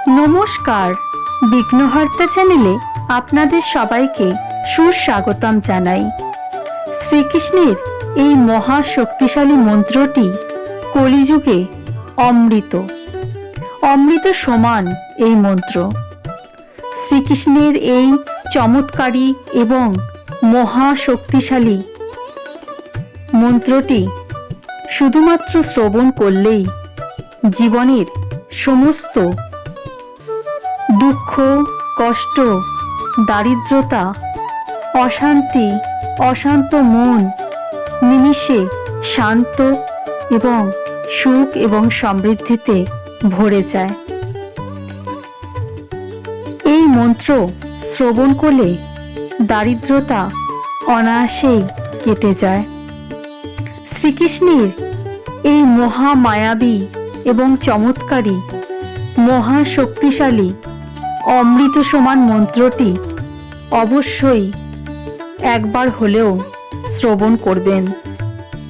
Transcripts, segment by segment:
নমস্কার, বিঘ্নহর্তা চ্যানেলে আপনাদের সবাইকে সুস্বাগতম জানাই। শ্রীকৃষ্ণের এই মহা শক্তিশালী মন্ত্রটি কলিযুগে অমৃত অমৃত সমান এই মন্ত্র। শ্রীকৃষ্ণের এই চমৎকারী এবং মহা শক্তিশালী মন্ত্রটি শুধুমাত্র শ্রবণ করলেই জীবনের সমস্ত দুঃখ, কষ্ট, দারিদ্রতা, অশান্তি, অশান্ত মন নিমিষে শান্ত এবং সুখ এবং সমৃদ্ধিতে ভরে যায়। এই মন্ত্র শ্রবণ করলে দারিদ্রতা অনায়াসেই কেটে যায়। শ্রীকৃষ্ণের এই মহামায়াবী এবং চমৎকারী মহা শক্তিশালী অমৃত সমান মন্ত্রটি অবশ্যই একবার হলেও শ্রবণ করবেন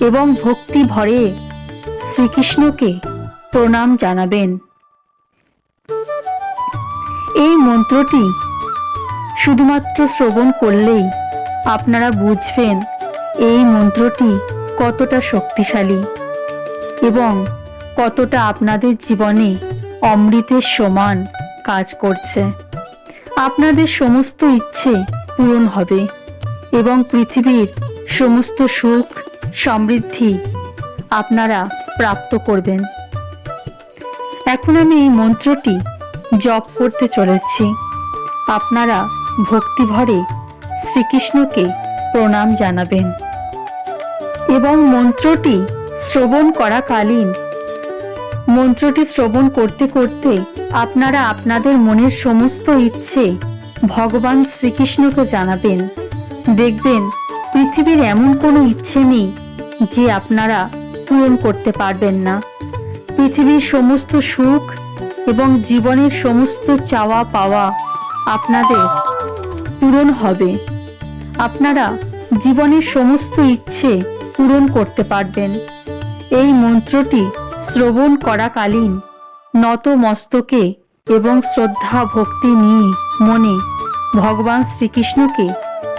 এবং ভক্তি ভরে শ্রীকৃষ্ণকে প্রণাম জানাবেন। এই মন্ত্রটি শুধুমাত্র শ্রবণ করলেই আপনারা বুঝবেন এই মন্ত্রটি কতটা শক্তিশালী এবং কতটা আপনাদের জীবনে অমৃতের সমান কাজ করছে। আপনাদের সমস্ত ইচ্ছে পূরণ হবে এবং পৃথিবীর সমস্ত সুখ সমৃদ্ধি আপনারা প্রাপ্ত করবেন। এখন আমি এই মন্ত্রটি জপ করতে চলেছি। আপনারা ভক্তিভরে শ্রীকৃষ্ণকে প্রণাম জানাবেন এবং মন্ত্রটি শ্রবণ করাকালীন মন্ত্রটি শ্রবণ করতে করতে আপনারা আপনাদের মনের সমস্ত ইচ্ছে ভগবান শ্রীকৃষ্ণকে জানাবেন। দেখবেন পৃথিবীর এমন কোনো ইচ্ছে নেই যে আপনারা পূরণ করতে পারবেন না। পৃথিবীর সমস্ত সুখ এবং জীবনের সমস্ত চাওয়া পাওয়া আপনাদের পূরণ হবে। আপনারা জীবনের সমস্ত ইচ্ছে পূরণ করতে পারবেন। এই মন্ত্রটি শ্রবণ করাকালীন নত মস্তকে এবং শ্রদ্ধা ভক্তি নিয়ে মনে ভগবান শ্রীকৃষ্ণকে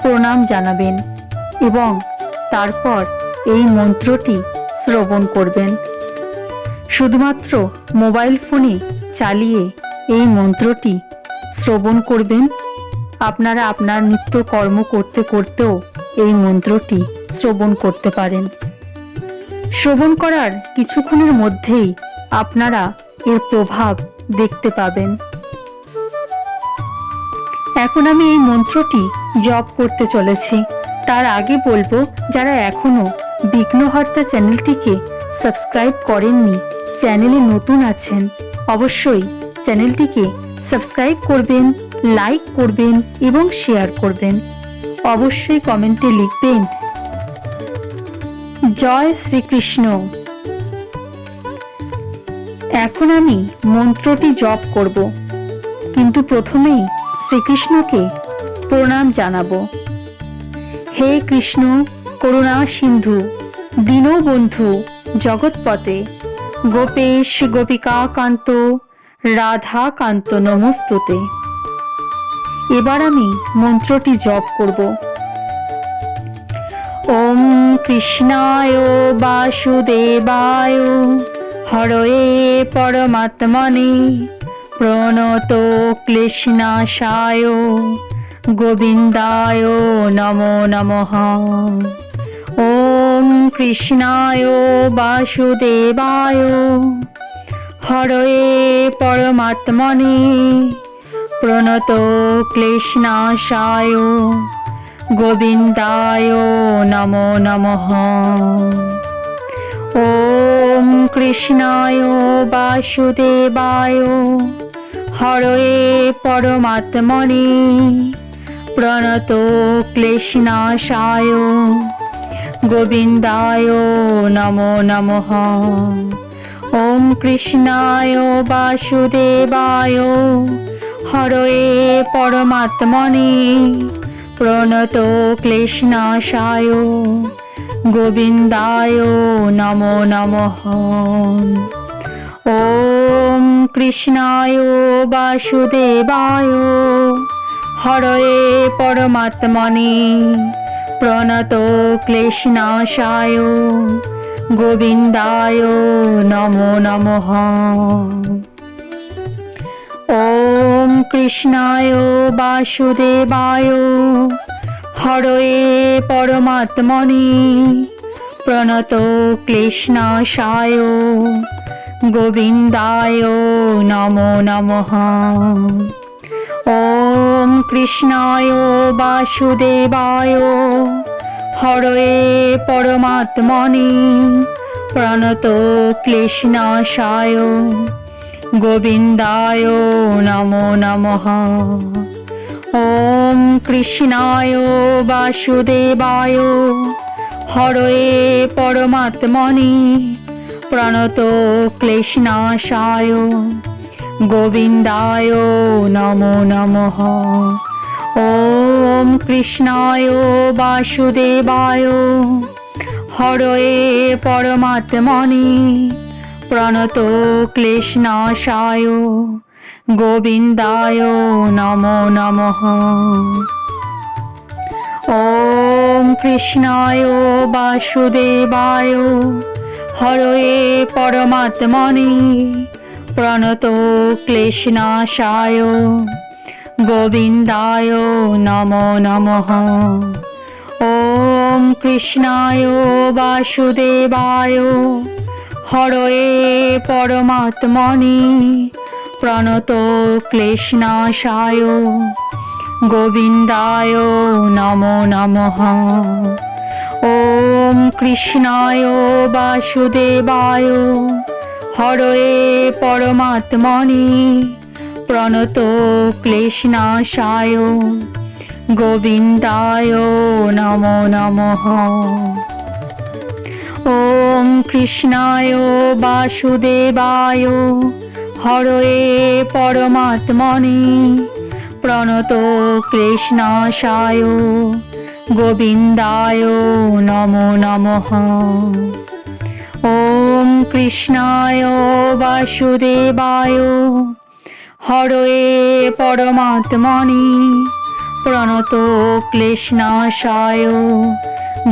প্রণাম জানাবেন এবং তারপর এই মন্ত্রটি শ্রবণ করবেন। শুধুমাত্র মোবাইল ফোনে চালিয়ে এই মন্ত্রটি শ্রবণ করবেন। আপনারা আপনার নিত্য কর্ম করতে করতেও এই মন্ত্রটি শ্রবণ করতে পারেন। শ্রবণ করার কিছুক্ষণের মধ্যেই আপনারা এর প্রভাব দেখতে পাবেন। এখন আমি এই মন্ত্রটি জপ করতে চলেছি। তার আগে বলবো, যারা এখনো বিঘ্নহর্তা চ্যানেলটিকে সাবস্ক্রাইব করেননি, চ্যানেলে নতুন আছেন, অবশ্যই চ্যানেলটিকে সাবস্ক্রাইব করবেন, লাইক করবেন এবং শেয়ার করবেন। অবশ্যই কমেন্টে লিখবেন জয় শ্রীকৃষ্ণ। এখন আমি মন্ত্রটি জপ করব, কিন্তু প্রথমেই শ্রীকৃষ্ণকে প্রণাম জানাবো। হে কৃষ্ণ করুণা সিন্ধু দীনবন্ধু জগৎপতে গোপেশ গোপিকা কান্ত রাধা কান্ত নমস্তুতে। এবার আমি মন্ত্রটি জপ করব। ওম কৃষ্ণায় বাসুদেবায় হরয়ে পরমাত্মনে প্রণত ক্লেশনাশায় গোবিন্দায় নমো নমঃ। ওম কৃষ্ণায় বাসুদেবায় হরয়ে পরমাত্মনে প্রণত ক্লেশনাশায় গোবিন্দায় নমো নমঃ। ওম কৃষ্ণায় বাসুদেবায় হরয়ে পরমাত্মনে প্রণত ক্লেশনাশায় গোবিন্দায় নমো নমঃ। ওম কৃষ্ণায় বাসুদেবায় হরয়ে পরমাত্মনে প্রণত ক্লেশনাশায় গোবিন্দায় নমো নমঃ। ওম কৃষ্ণায় বাসুদেবায় হরয়ে পরমাত্মনে প্রণত ক্লেশনাশায় গোবিন্দায় নমো নমঃ। ওম কৃষ্ণায় বাসুদেবায় হরয়ে পরমাত্মনে প্রণত ক্লেশনাশায় গোবিন্দায় নমো নমঃ। ওম কৃষ্ণায় বাসুদেবায় হরয়ে পরমাত্মনে প্রণত ক্লেশনাশায় গোবিন্দায় নমো নমঃ। ওম কৃষ্ণায় বাসুদেবায় হরয়ে পরমাত্মনে প্রণত ক্লেশনাশায় গোবিন্দায় নমো নমঃ। ওম কৃষ্ণায় বাসুদেবায় হরয়ে পরমাত্মনে প্রণত ক্লেশনাশায় গোবিন্দায় নমো নমঃ। ওম কৃষ্ণায় বাসুদেবায় হরয়ে পরমাত্মনে প্রণত ক্লেশনাশায় গোবিন্দায় নমো নমঃ। ওম কৃষ্ণায় বাসুদেবায় হরয়ে পরমাত্মনে প্রণত ক্লেশনাশায় গোবিন্দায় নমো নমঃ। ওম কৃষ্ণায় বাসুদেবায় হরয়ে পরমাত্মনে প্রণত ক্লেশনাশায় গোবিন্দায় নমো নমঃ। ওম কৃষ্ণায় বাসুদেবায় হরয়ে পরমাত্মনে প্রণত ক্লেশনাশায় গোবিন্দায় নমো নমঃ। ওম কৃষ্ণায় বাসুদেবায় হরয়ে পরমাত্মনে প্রণত ক্লেশনাশায়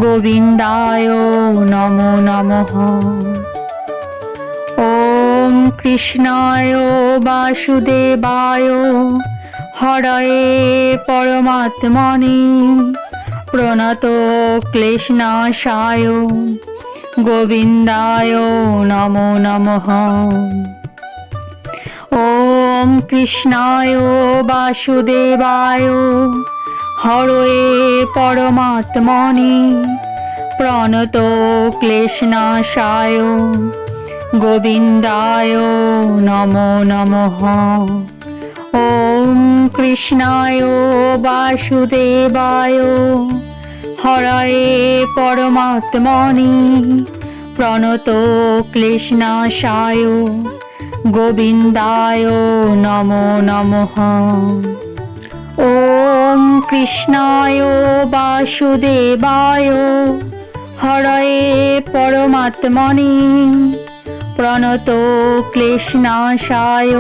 গোবিন্দায় নমো নমঃ। ওম কৃষ্ণায় বাসুদেবায় হরয়ে পরমাত্মনে প্রণত ক্লেশনাশায় গোবিন্দায় নমো নমঃ। ওম কৃষ্ণায় বাসুদেবায় হরয়ে পরমাত্মনে প্রণত ক্লেশনাশায় গোবিন্দায় নমো নমঃ। ওম কৃষ্ণায় বাসুদেবায় হরয়ে পরমাত্মনে প্রণত ক্লেশনাশায় গোবিন্দায় নমো নমঃ। ওম কৃষ্ণায় বাসুদেবায় হরয়ে পরমাত্মনে প্রণত ক্লেশনাশায়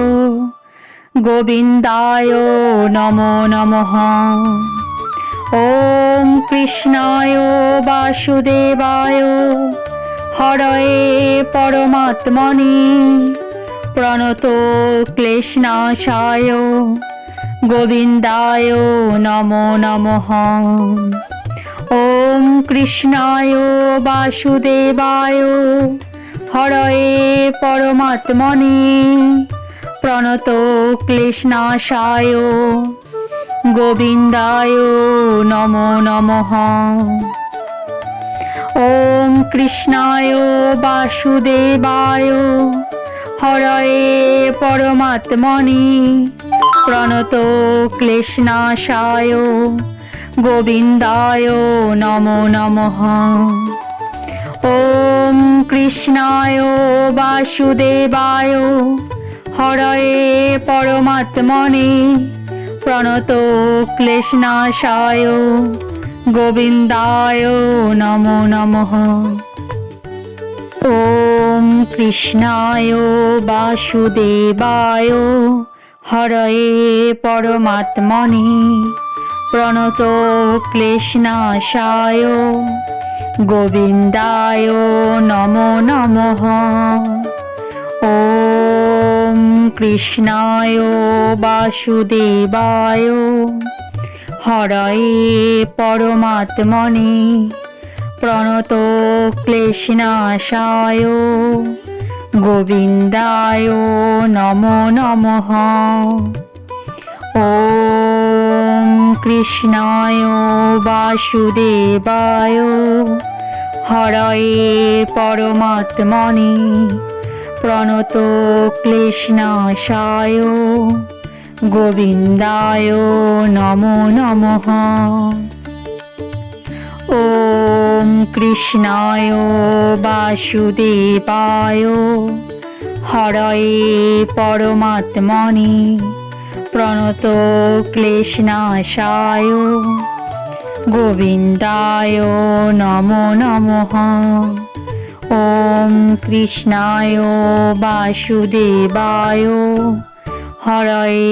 গোবিন্দায় নমো নমঃ। ওম কৃষ্ণায় বাসুদেবায় হরয়ে পরমাত্মনে প্রণত ক্লেশনাশায় গোবিন্দায় নমো নমঃ। ওম কৃষ্ণায় বাসুদেবায় হরয়ে পরমাত্মনে প্রণত ক্লেশনাশায় গোবিন্দায় নমো নমঃ। ওম কৃষ্ণায় বাসুদেবায় হরয়ে পরমাত্মনে প্রণত ক্লেশনাশায় গোবিন্দায় নমো নমঃ। ওম কৃষ্ণায় বাসুদেবায় হরয়ে পরমাত্মনে প্রণত ক্লেশনাশায় গোবিন্দায় নমো নমঃ। ওম কৃষ্ণায় বাসুদেবায় হরয়ে পরমাত্মনে প্রণত ক্লেশনাশায় গোবিন্দায় নমো নমঃ। ওম কৃষ্ণায় বাসুদেবায় হরয়ে পরমাত্মনে প্রণত ক্লেশনাশায় গোবিন্দায় নমো নমঃ। ওম কৃষ্ণায় বাসুদেবায় হরয়ে পরমাত্মনে প্রণত ক্লেশনাশায় গোবিন্দায় নমো নমঃ। ওম কৃষ্ণায় বাসুদেবায় হরয়ে পরমাত্মনে প্রণত ক্লেশনাশায় গোবিন্দায় নমো নমঃ। ওম কৃষ্ণায় বাসুদেবায় হরয়ে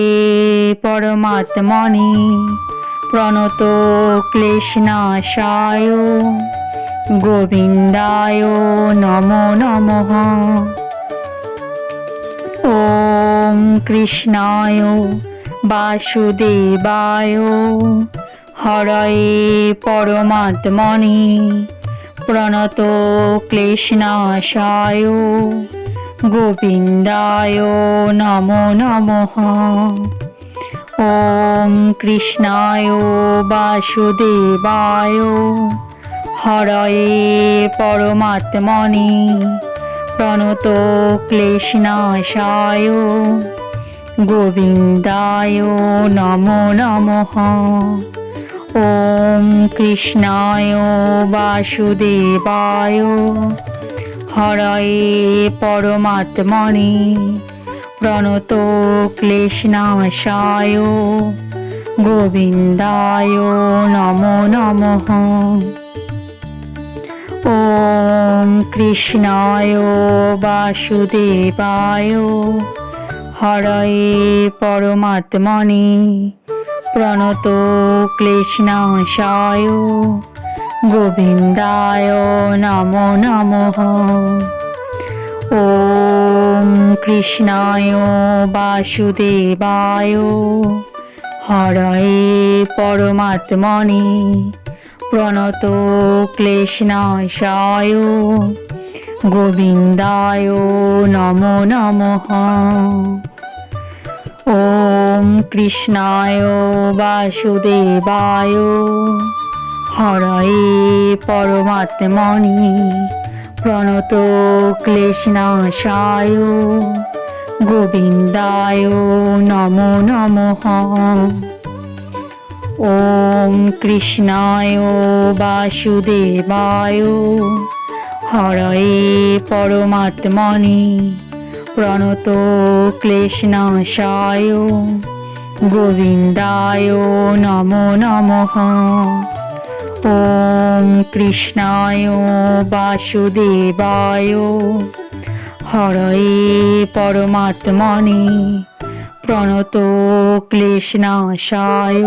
পরমাত্মনে প্রণত ক্লেশনাশায় গোবিন্দায় নমো নমঃ। ওম কৃষ্ণায় বাসুদেবায় হরয়ে পরমাত্মনে প্রণত ক্লেশনাশায় গোবিন্দায় নমো নমঃ। ওম কৃষ্ণায় বাসুদেবায় হরয়ে পরমাত্মনে প্রণত ক্লেশনাশায় গোবিন্দায় নমো নমঃ। ওম কৃষ্ণায় বাসুদেবায় হরয়ে পরমাত্মনে প্রণত ক্লেশনাশায় গোবিন্দায় নমো নমঃ। ওম কৃষ্ণায় বাসুদেবায় হরয়ে পরমাত্মনে প্রণত ক্লেশনাশায় গোবিন্দায় নমো নমঃ। ওম কৃষ্ণায় বাসুদেবায় হরয়ে পরমাত্মনে প্রণত ক্লেশনাশায় গোবিন্দায় নমো নমঃ। ওম কৃষ্ণায় বাসুদেবায় হরয়ে পরমাত্মনে প্রণত ক্লেশনাশায় গোবিন্দায় নমো নমঃ। ওম কৃষ্ণায় বাসুদেবায় হরয়ে পরমাত্মনে প্রণত ক্লেশনাশায় গোবিন্দায় নমো নমঃ। ওম কৃষ্ণায় বাসুদেবায় হরয়ে পরমাত্মনে প্রণত ক্লেশনাশায়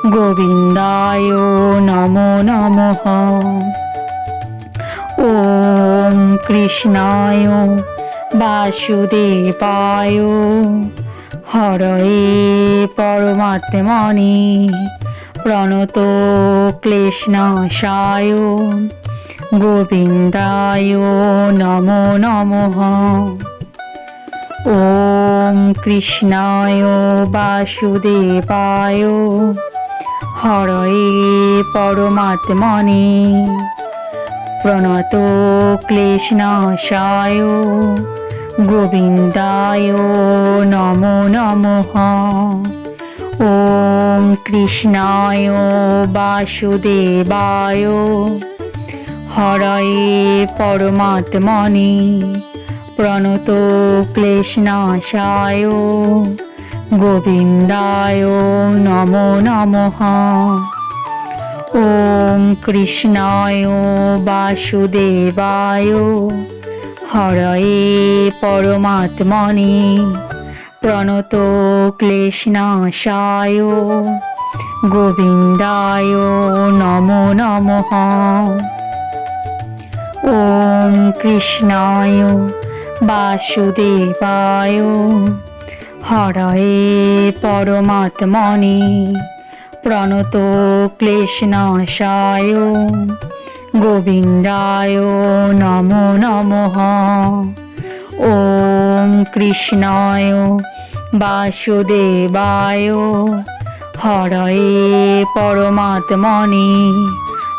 গোবিন্দায় নমো নমঃ। ওম কৃষ্ণায় বাসুদেবায় হরয়ে পরমাত্মনে প্রণত ক্লেশনাশায় গোবিন্দায় নমো নমঃ। ওম কৃষ্ণায় বাসুদেবায় হরয়ে পরমাত্মনে প্রণত ক্লেশনাশায় গোবিন্দায় নমো নমঃ। ওম কৃষ্ণায় বাসুদেবায় হরয়ে পরমাত্মনে প্রণত ক্লেশনাশায় গোবিন্দায় নমো নমঃ। ওম কৃষ্ণায় বাসুদেবায় হরয়ে পরমাত্মনে প্রণত ক্লেশনাশায় গোবিন্দায় নমো নমঃ। ওম কৃষ্ণায় বাসুদেবায় হরয়ে পরমাত্মনে প্রণত ক্লেশনাশায় গোবিন্দায় নমো নমঃ। ওম কৃষ্ণায় বাসুদেবায় হরয়ে পরমাত্মনে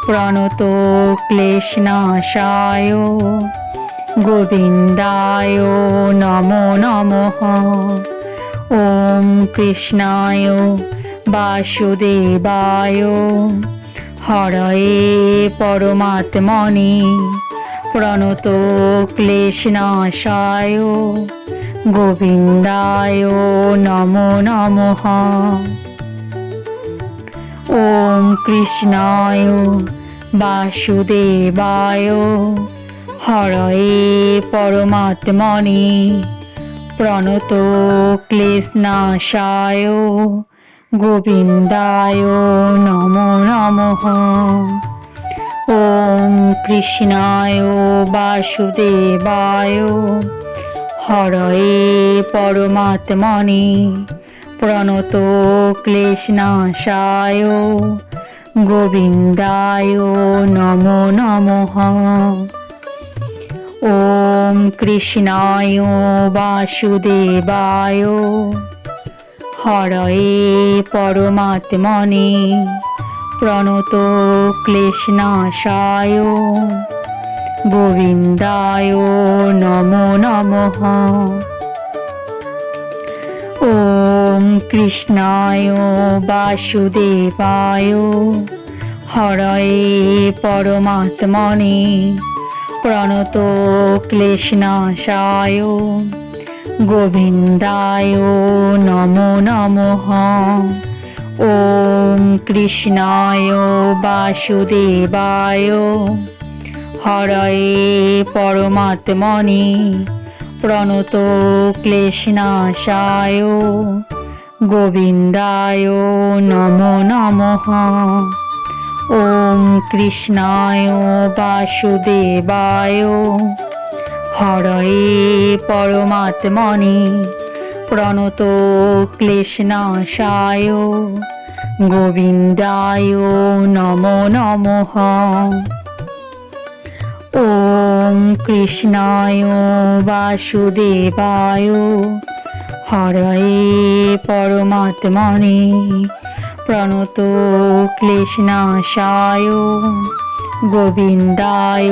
প্রণত ক্লেশনাশায় গোবিন্দায় নমো নমঃ। ওম কৃষ্ণায় বাসুদেবায় হরয়ে পরমাত্মনে প্রণত ক্লেশনাশায় গোবিন্দায় নমো নমঃ। ওম কৃষ্ণায় বাসুদেবায় হরয়ে পরমাত্মনে প্রণত ক্লেশনাশায় গোবিন্দায় নমো নমঃ। ওম কৃষ্ণায় বাসুদেবায় হরয়ে পরমাত্মনে প্রণত ক্লেশনাশায় গোবিন্দায় নমো নমঃ। ওম কৃষ্ণায় বাসুদেবায় হরয়ে পরমাত্মনে প্রণত ক্লেশনাশায় গোবিন্দায় নমো নমঃ। ওম কৃষ্ণায় বাসুদেবায় হরয়ে পরমাত্মনে প্রণত ক্লেশনাশায় গোবিন্দায় নমো নমঃ। ওম কৃষ্ণায় বাসুদেবায় হরয়ে পরমাত্মনে প্রণত ক্লেশনাশায় গোবিন্দায় নমো নমঃ। ওম কৃষ্ণায় বাসুদেবায় হরয়ে পরমাত্মনে প্রণত ক্লেশনাশায় গোবিন্দায় নমো নমঃ। ওম কৃষ্ণায় বাসুদেবায় হরয়ে পরমাত্মনে প্রণত ক্লেশনাশায় গোবিন্দায়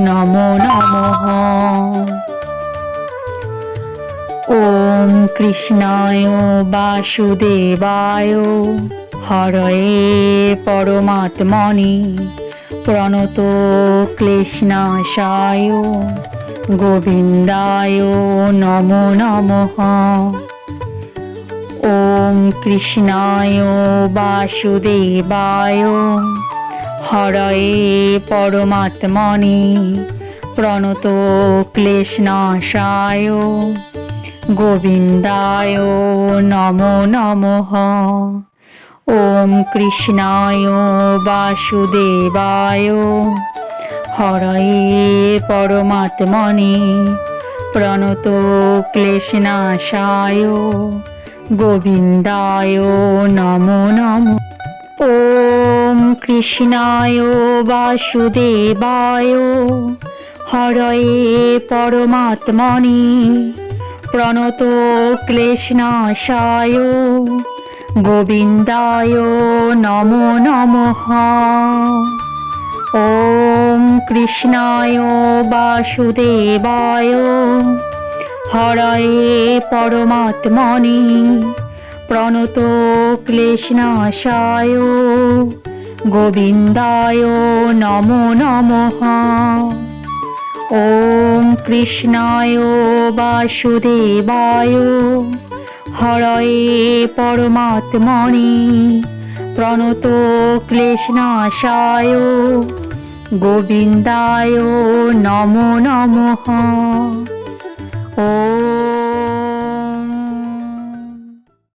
নমো নমঃ। ওম কৃষ্ণায় বাসুদেবায় হরয়ে পরমাত্মনে প্রণত ক্লেশনাশায় গোবিন্দায় নমো নমঃ। ওম কৃষ্ণায় বাসুদেবায় হরয়ে পরমাত্মনে প্রণত ক্লেশনাশায় গোবিন্দায় নমো নমঃ। ওম কৃষ্ণায় বাসুদেবায় হরয়ে পরমাত্মনে প্রণত ক্লেশনাশায় গোবিন্দায় নমো নমঃ। ওম কৃষ্ণায় বাসুদেবায় হরয়ে পরমাত্মনে প্রণত ক্লেশনাশায় গোবিন্দায় নমো নমঃ। ওম কৃষ্ণায় বাসুদেবায় হরয়ে পরমাত্মনে প্রণত ক্লেশনাশায় গোবিন্দায় নমো নমঃ। ওম কৃষ্ণায় বাসুদেবায় হরয়ে পরমাত্মনে প্রণত ক্লেশনাশায় গোবিন্দায় নমো নমঃ। ওম